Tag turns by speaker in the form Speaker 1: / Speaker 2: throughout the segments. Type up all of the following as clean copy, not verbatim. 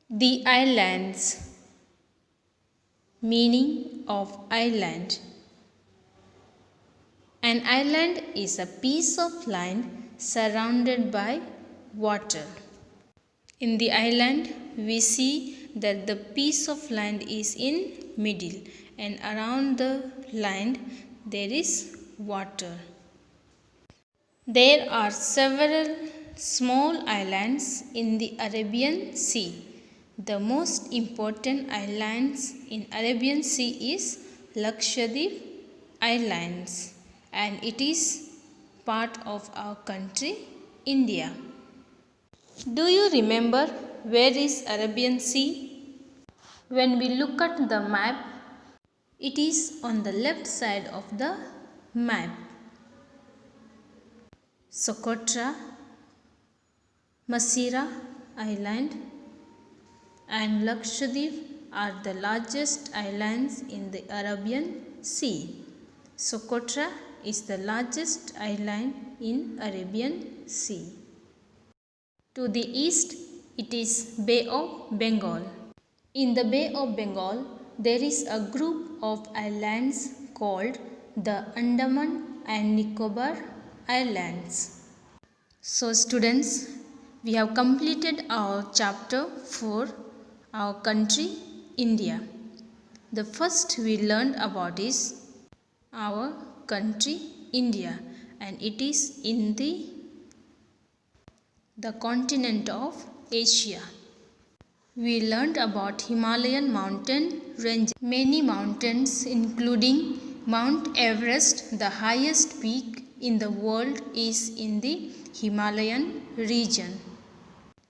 Speaker 1: The islands. Meaning of island. An island is a piece of land surrounded by water. In the island, we see that the piece of land is in middle and around the land there is water. There are several small islands in the Arabian Sea. The most important islands in Arabian Sea is Lakshadweep Islands, and it is part of our country India. Do you remember where is Arabian Sea? When we look at the map, it is on the left side of the map. Socotra, Masira Island and Lakshadweep are the largest islands in the Arabian Sea. Socotra is the largest island in Arabian Sea. To the east, it is Bay of Bengal. In the Bay of Bengal, there is a group of islands called the Andaman and Nicobar Islands. So students, we have completed our chapter for our country India. The first we learned about is our country India, and it is in the continent of Asia. We learned about Himalayan mountain range. Many mountains including Mount Everest, the highest peak in the world, is in the Himalayan region.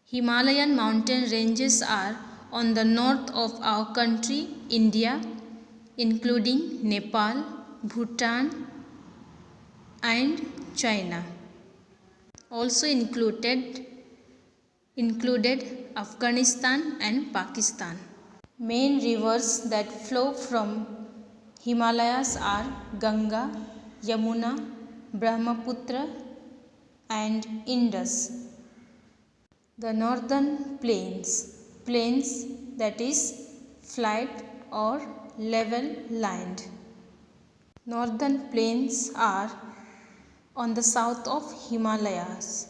Speaker 1: Himalayan mountain ranges are on the north of our country India, including Nepal, Bhutan and China. Also included Afghanistan and Pakistan. Main rivers that flow from Himalayas are Ganga, Yamuna, Brahmaputra and Indus. The northern plains that is flat or level lined. Northern plains are on the south of Himalayas,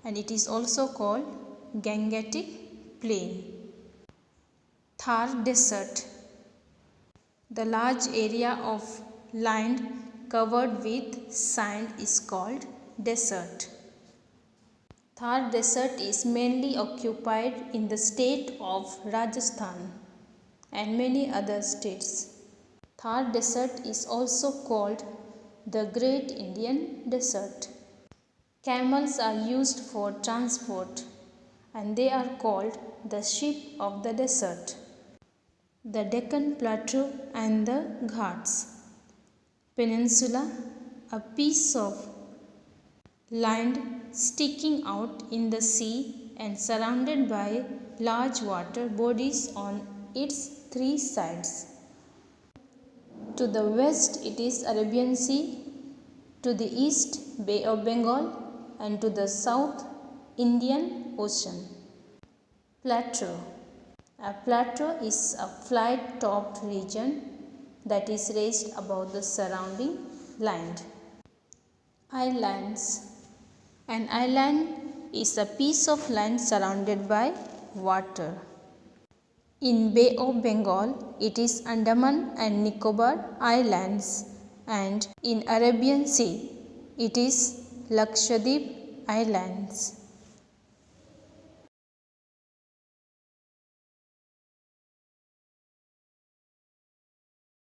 Speaker 1: and it is also called Gangetic Plain. Thar Desert. The large area of land covered with sand is called desert. Thar Desert is mainly occupied in the state of Rajasthan and many other states. Thar Desert is also called the Great Indian Desert. Camels are used for transport and they are called the sheep of the desert. The Deccan Plateau and the Ghats. Peninsula, a piece of land sticking out in the sea and surrounded by large water bodies on its three sides. To the west it is Arabian Sea, to the east Bay of Bengal, and to the south Indian Ocean. Plateau. A plateau is a flat-topped region that is raised above the surrounding land. Islands. An island is a piece of land surrounded by water. In Bay of Bengal, it is Andaman and Nicobar Islands, and in Arabian Sea, it is Lakshadweep Islands.